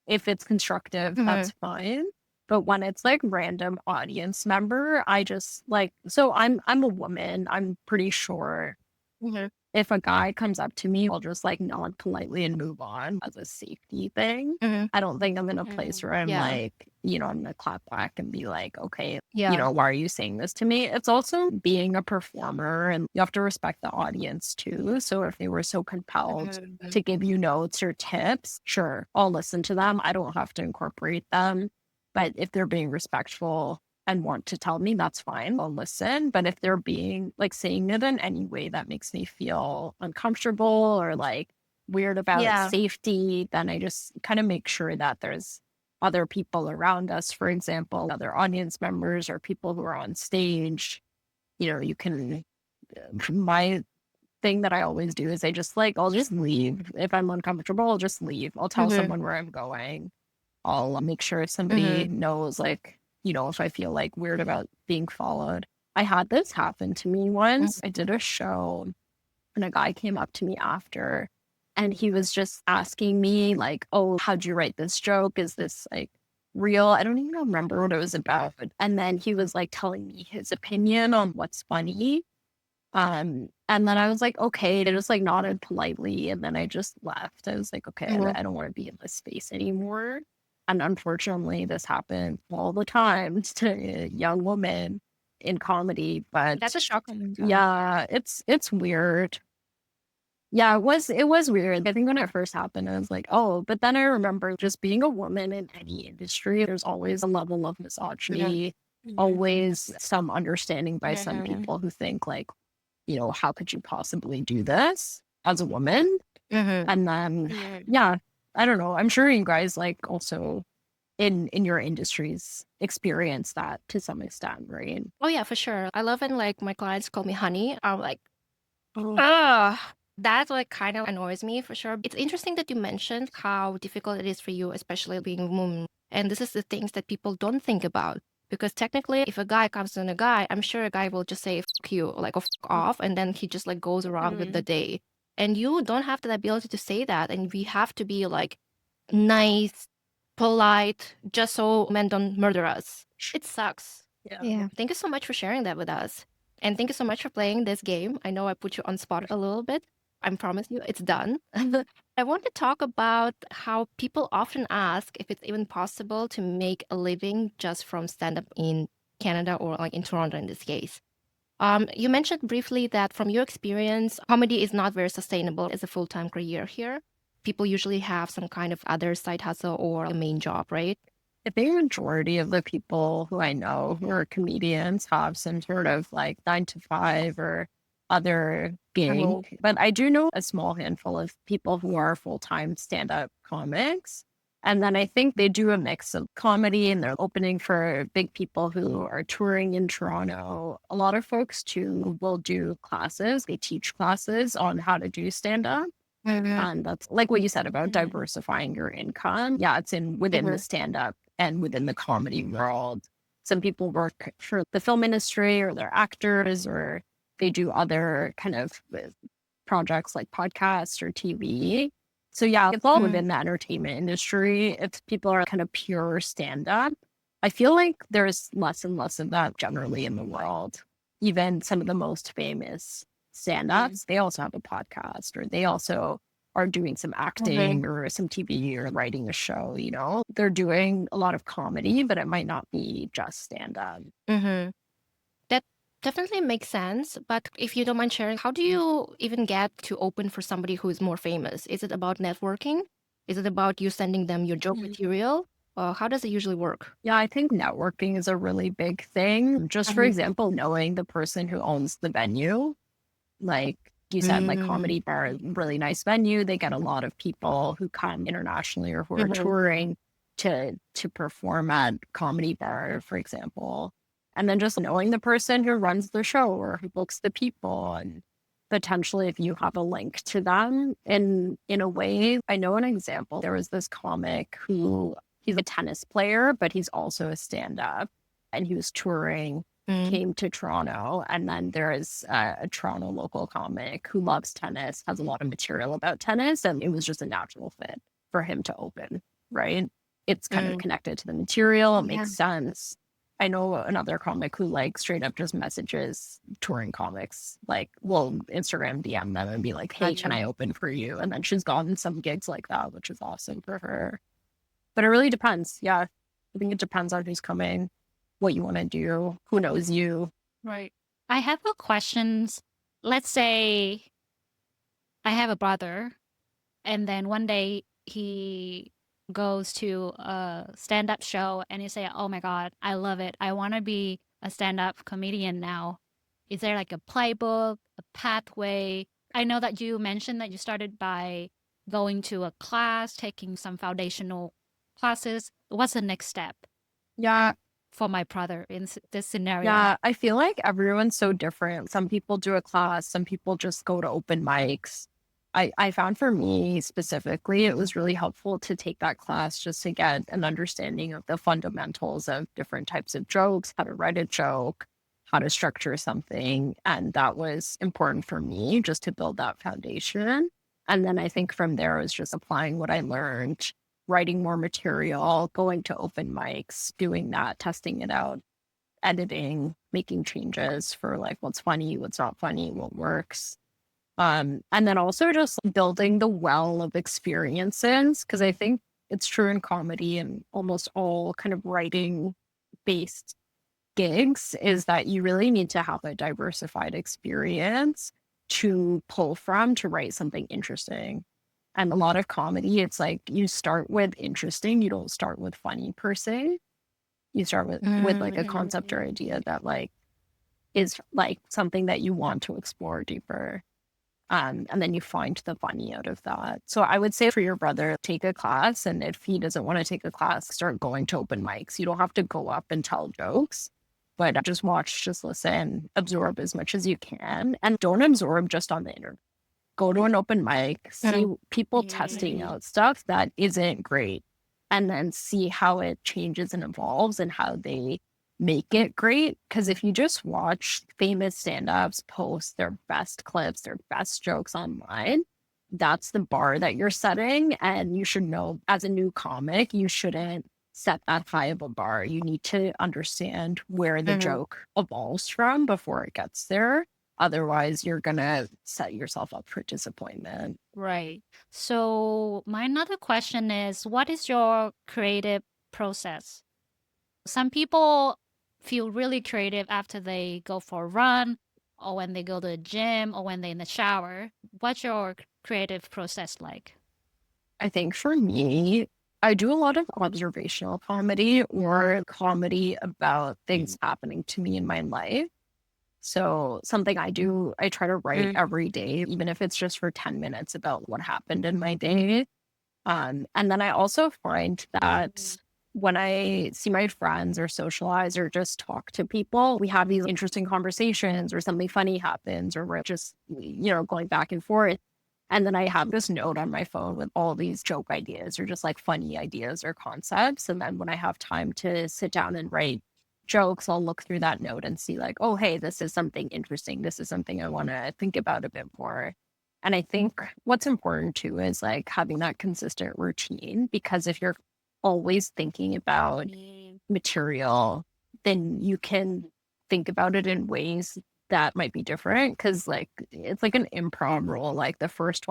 if it's constructive, that's fine. But when it's like random audience member, I just like so I'm a woman. I'm pretty sure if a guy comes up to me, I'll just like nod politely and move on as a safety thing. I don't think I'm in a place where I'm Yeah. like, I'm gonna clap back and be like, okay, Yeah. why are you saying this to me? It's also being a performer and you have to respect the audience too. So if they were so compelled to give you notes or tips, sure, I'll listen to them. I don't have to incorporate them. But if they're being respectful, and want to tell me, that's fine. I'll listen. But if they're being like saying it in any way that makes me feel uncomfortable or like weird about Yeah. safety, then I just kind of make sure that there's other people around us, for example, other audience members or people who are on stage. You can, my thing that I always do is I'll just leave. If I'm uncomfortable, I'll just leave. I'll tell Mm-hmm. someone where I'm going. I'll make sure somebody Mm-hmm. knows, like, if I feel like weird about being followed. I had this happen to me once. I did a show and a guy came up to me after and he was just asking me, like, oh, how'd you write this joke? Is this like real? I don't even remember what it was about. And then he was like telling me his opinion on what's funny. And then I was like, okay, I just like nodded politely and then I just left. I was like, okay, Mm-hmm. I don't want to be in this space anymore. And unfortunately, this happens all the time to a young women in comedy. But That's a shock. yeah, it's weird. Yeah, it was weird. I think when it first happened, I was like, oh, but then I remember just being a woman in any industry, there's always a level of misogyny, always some understanding by some Mm-hmm. people who think like, how could you possibly do this as a woman? Mm-hmm. And then, yeah, I don't know. I'm sure you guys like also in your industries experience that to some extent, right? Oh yeah, for sure. I love when like my clients call me honey. I'm like, Oh, ugh. That like kind of annoys me for sure. It's interesting that you mentioned how difficult it is for you, especially being a woman. And this is the things that people don't think about. Because technically, if a guy comes to a guy, I'm sure a guy will just say "fuck you" or like "or fuck off," and then he just like goes around with the day. And you don't have the ability to say that, and we have to be like nice, polite, just so men don't murder us. It sucks. Yeah. Thank you so much for sharing that with us. And thank you so much for playing this game. I know I put you on spot a little bit. I promise you it's done. I want to talk about how people often ask if it's even possible to make a living just from stand up in Canada or like in Toronto in this case. You mentioned briefly that from your experience, comedy is not very sustainable as a full time career here. People usually have some kind of other side hustle or a main job, right? I think the majority of the people who I know who are comedians have some sort of like 9 to 5 or other gig. But I do know a small handful of people who are full-time stand-up comics. And then I think they do a mix of comedy and they're opening for big people who are touring in Toronto. A lot of folks too will do classes. They teach classes on how to do stand-up. And that's like what you said about diversifying your income. Yeah, it's within the stand-up and within the comedy world. Some people work for the film industry or they're actors or they do other kind of projects like podcasts or TV. So yeah, it's all within the entertainment industry. If people are kind of pure stand-up, I feel like there's less and less of that generally in the world. Even some of the most famous stand-ups, they also have a podcast or they also are doing some acting or some TV or writing a show, They're doing a lot of comedy, but it might not be just stand-up. That definitely makes sense. But if you don't mind sharing, how do you even get to open for somebody who is more famous? Is it about networking? Is it about you sending them your joke material? How does it usually work? Yeah, I think networking is a really big thing. Just for example, knowing the person who owns the venue, like you said, like comedy bar, really nice venue. They get a lot of people who come internationally or who are touring to perform at comedy bar, for example. And then just knowing the person who runs the show or who books the people and potentially if you have a link to them in a way. I know an example. There was this comic who he's a tennis player, but he's also a stand-up and he was touring came to Toronto. And then there is a Toronto local comic who loves tennis, has a lot of material about tennis. And it was just a natural fit for him to open, right? It's kind of connected to the material. It makes sense. I know another comic who like straight up just messages touring comics, like will Instagram DM them and be like, hey, can I open for you? And then she's gotten some gigs like that, which is awesome for her. But it really depends. Yeah. I think it depends on who's coming, what you want to do, who knows you. Right. I have a questions. Let's say I have a brother, and then one day he goes to a stand-up show and you say, oh my God, I love it. I want to be a stand-up comedian now. Is there like a playbook, a pathway? I know that you mentioned that you started by going to a class, taking some foundational classes. What's the next step Yeah, for my brother in this scenario? yeah. I feel like everyone's so different. Some people do a class, some people just go to open mics. I found for me specifically, it was really helpful to take that class just to get an understanding of the fundamentals of different types of jokes, how to write a joke, how to structure something. And that was important for me just to build that foundation. And then I think from there, it was just applying what I learned, writing more material, going to open mics, doing that, testing it out, editing, making changes for like what's funny, what's not funny, what works. And then also just building the well of experiences, because I think it's true in comedy and almost all kind of writing based gigs is that you really need to have a diversified experience to pull from to write something interesting. And a lot of comedy, it's like you start with interesting, you don't start with funny per se. You start with like a concept or idea that like is like something that you want to explore deeper. And then you find the funny out of that. So I would say for your brother, take a class. And if he doesn't want to take a class, start going to open mics. You don't have to go up and tell jokes, but just watch, just listen, absorb as much as you can. And don't absorb just on the internet. Go to an open mic, see people testing out stuff that isn't great, and then see how it changes and evolves and how they make it great. Because if you just watch famous stand-ups post their best clips, their best jokes online, that's the bar that you're setting. And you should know as a new comic, you shouldn't set that high of a bar. You need to understand where the joke evolves from before it gets there. Otherwise, you're going to set yourself up for disappointment. Right. So my another question is, what is your creative process? Some people feel really creative after they go for a run or when they go to the gym or when they're in the shower. What's your creative process like? I think for me, I do a lot of observational comedy or comedy about things happening to me in my life. So something I do, I try to write every day, even if it's just for 10 minutes about what happened in my day. And then I also find that when I see my friends or socialize or just talk to people, we have these interesting conversations or something funny happens or we're just, going back and forth. And then I have this note on my phone with all these joke ideas or just like funny ideas or concepts. And then when I have time to sit down and write jokes, I'll look through that note and see like, oh, hey, this is something interesting. This is something I want to think about a bit more. And I think what's important too is like having that consistent routine, because if you're always thinking about material, then you can think about it in ways that might be different. Cause like it's like an improv rule. Like the first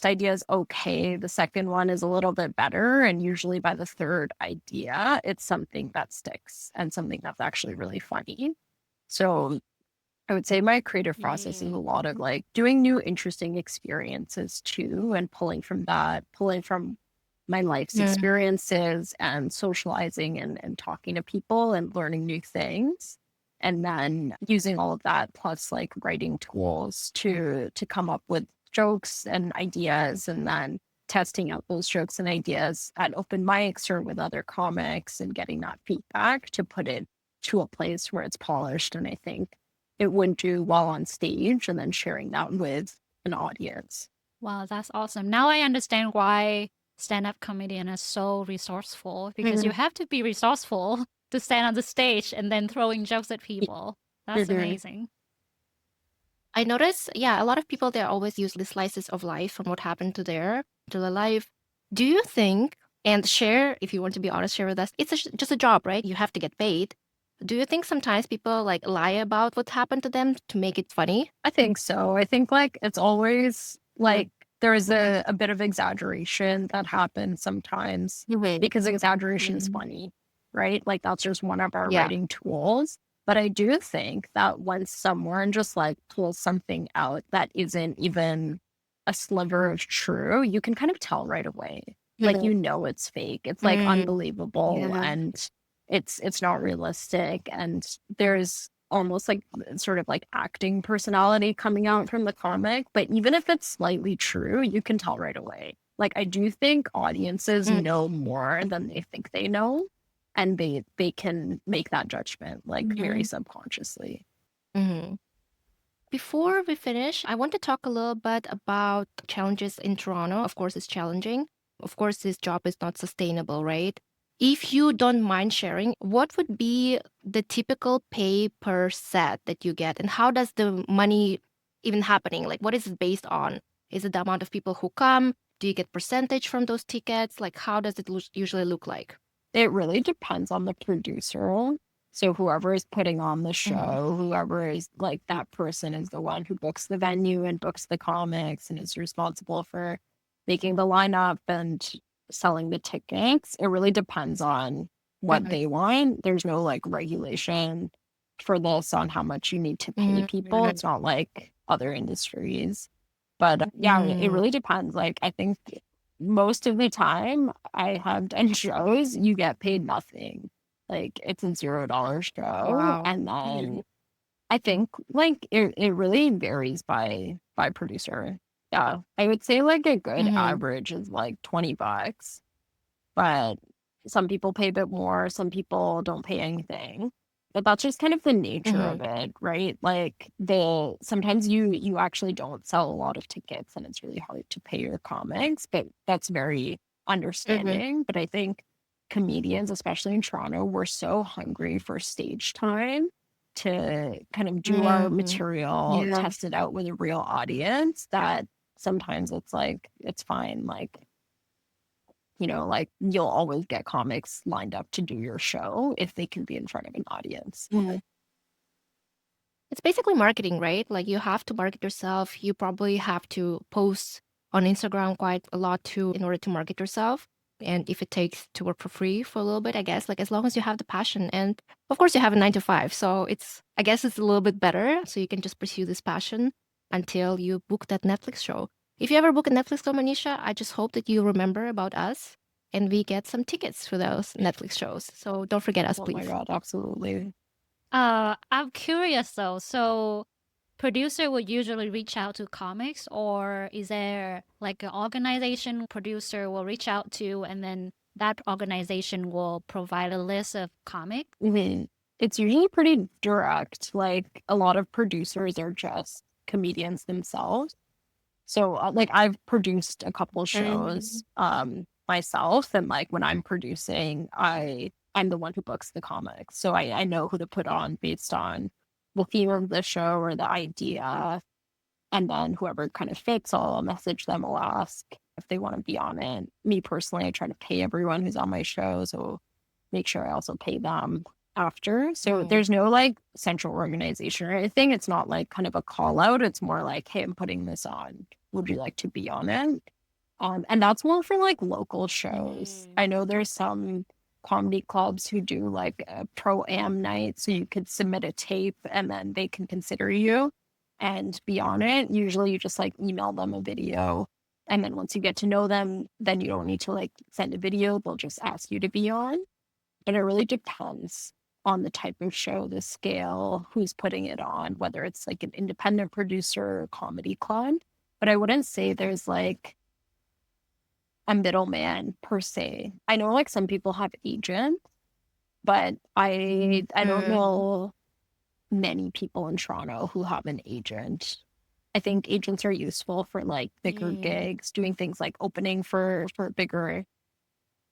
idea is okay. The second one is a little bit better. And usually by the third idea, it's something that sticks and something that's actually really funny. So I would say my creative process is a lot of like doing new interesting experiences too, and pulling from my life's experiences and socializing and talking to people and learning new things. And then using all of that plus like writing tools to come up with jokes and ideas, and then testing out those jokes and ideas at open mics or with other comics and getting that feedback to put it to a place where it's polished. And I think it would do well on stage and then sharing that with an audience. Wow, that's awesome. Now I understand why stand-up comedian is so resourceful, because you have to be resourceful to stand on the stage and then throwing jokes at people. That's amazing. I notice, a lot of people, they always use the slices of life from what happened to their life. Do you think, and share, if you want to be honest, share with us, it's just a job, right? You have to get paid. Do you think sometimes people like lie about what happened to them to make it funny? I think so. I think like it's always like there is a bit of exaggeration that happens sometimes because exaggeration is funny, right? Like that's just one of our writing tools. But I do think that when someone just like pulls something out that isn't even a sliver of true, you can kind of tell right away. like it's fake. It's like unbelievable Yeah. and it's not realistic. And there's almost like sort of like acting personality coming out from the comic. But even if it's slightly true, you can tell right away. Like I do think audiences know more than they think they know. And they can make that judgment like very subconsciously. Mhm. Before we finish, I want to talk a little bit about challenges in Toronto. Of course, it's challenging. Of course, this job is not sustainable, right? If you don't mind sharing, what would be the typical pay per set that you get, and how does the money even happening? Like, what is it based on? Is it the amount of people who come? Do you get percentage from those tickets? Like, how does it usually look like? It really depends on the producer. So whoever is putting on the Mm-hmm. show, whoever is like that person is the one who books the venue and books the comics and is responsible for making the lineup and selling the tickets. It really depends on what they want. There's no like regulation for this on how much you need to pay people. It's not like other industries. But yeah, it really depends. Like I think most of the time I have done shows, you get paid nothing. Like it's a $0 show. Wow. And then I think like it really varies by producer. Yeah. I would say like a good average is like $20. But some people pay a bit more, some people don't pay anything. But that's just kind of the nature of it, right? Like sometimes you actually don't sell a lot of tickets and it's really hard to pay your comics, but that's very understanding. But I think comedians, especially in Toronto, we're so hungry for stage time to kind of do our material, test it out with a real audience that sometimes it's like, it's fine. Like, like you'll always get comics lined up to do your show if they can be in front of an audience. It's basically marketing, right? Like you have to market yourself. You probably have to post on Instagram quite a lot too in order to market yourself. And if it takes to work for free for a little bit, I guess, like as long as you have the passion. And of course, you have a 9 to 5. So I guess it's a little bit better. So you can just pursue this passion until you book that Netflix show. If you ever book a Netflix show, Manisha, I just hope that you remember about us and we get some tickets for those Netflix shows. So don't forget us, Oh please. my God, absolutely. I'm curious though. So producer would usually reach out to comics, or is there like an organization producer will reach out to and then that organization will provide a list of comics? It's usually pretty direct. Like a lot of producers are just comedians themselves. So like I've produced a couple shows myself, and like when I'm producing, I'm the one who books the comics. So I know who to put on based on the theme of the show or the idea. And then whoever kind of fits, I'll message them, I'll ask if they want to be on it. Me personally, I try to pay everyone who's on my show. So make sure I also pay them after. So there's no like central organization or anything. It's not like kind of a call out. It's more like, hey, I'm putting this on. Would you like to be on it? And that's more for like local shows. I know there's some comedy clubs who do like a pro-am night. So you could submit a tape and then they can consider you and be on it. Usually you just like email them a video. And then once you get to know them, then you don't need to like send a video. They'll just ask you to be on. But it really depends on the type of show, the scale, who's putting it on, whether it's like an independent producer or comedy club. But I wouldn't say there's like a middleman per se. I know like some people have agents, but I don't know many people in Toronto who have an agent. I think agents are useful for like bigger gigs, doing things like opening for bigger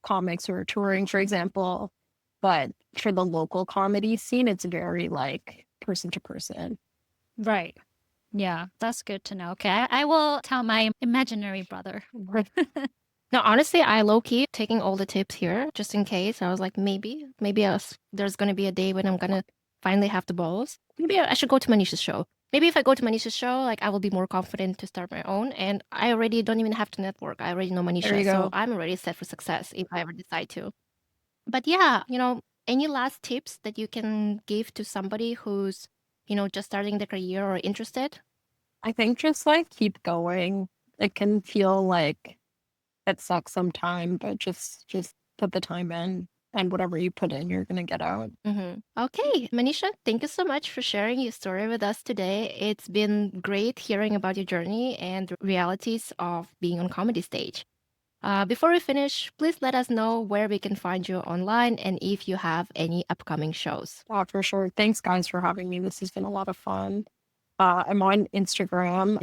comics who are touring, for example. But for the local comedy scene, it's very like person to person. Right. Yeah, that's good to know. Okay, I will tell my imaginary brother. No, honestly, I low-key taking all the tips here just in case. I was like, maybe there's going to be a day when I'm going to finally have the balls. Maybe I should go to Manisha's show. Maybe if I go to Manisha's show, like I will be more confident to start my own. And I already don't even have to network. I already know Manisha. There you So go. I'm already set for success if I ever decide to. But yeah, any last tips that you can give to somebody who's, just starting their career or interested? I think just like keep going. It can feel like It sucks sometime, but just put the time in, and whatever you put in, you're gonna get out. Okay, Manisha, thank you so much for sharing your story with us today. It's been great hearing about your journey and the realities of being on comedy stage. Before we finish, please let us know where we can find you online and if you have any upcoming shows. For sure. Thanks, guys, for having me. This has been a lot of fun. I'm on Instagram,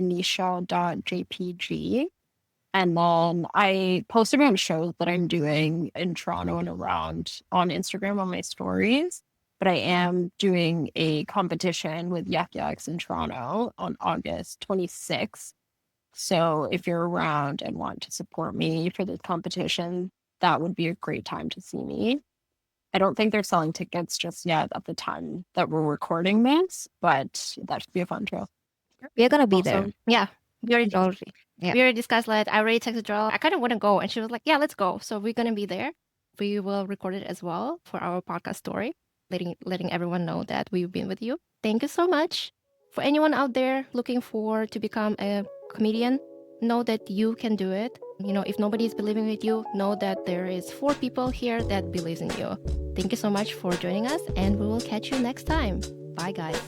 manisha.jpg. And then I post about shows that I'm doing in Toronto and around on Instagram on my stories. But I am doing a competition with Yak Yaks in Toronto on August 26th. So if you're around and want to support me for this competition, that would be a great time to see me. I don't think they're selling tickets just yet at the time that we're recording this, but that should be a fun show. We're gonna be there. Also, Yeah, we already, Already. Yeah. we already discussed that. I already texted Joel. I kind of want to go. And she was like, yeah, let's go. So we're going to be there. We will record it as well for our podcast story, letting everyone know that we've been with you. Thank you so much. For anyone out there looking for to become a comedian, know that you can do it. You know, if nobody's believing with you, know that there is 4 people here that believes in you. Thank you so much for joining us, and we will catch you next time. Bye, guys.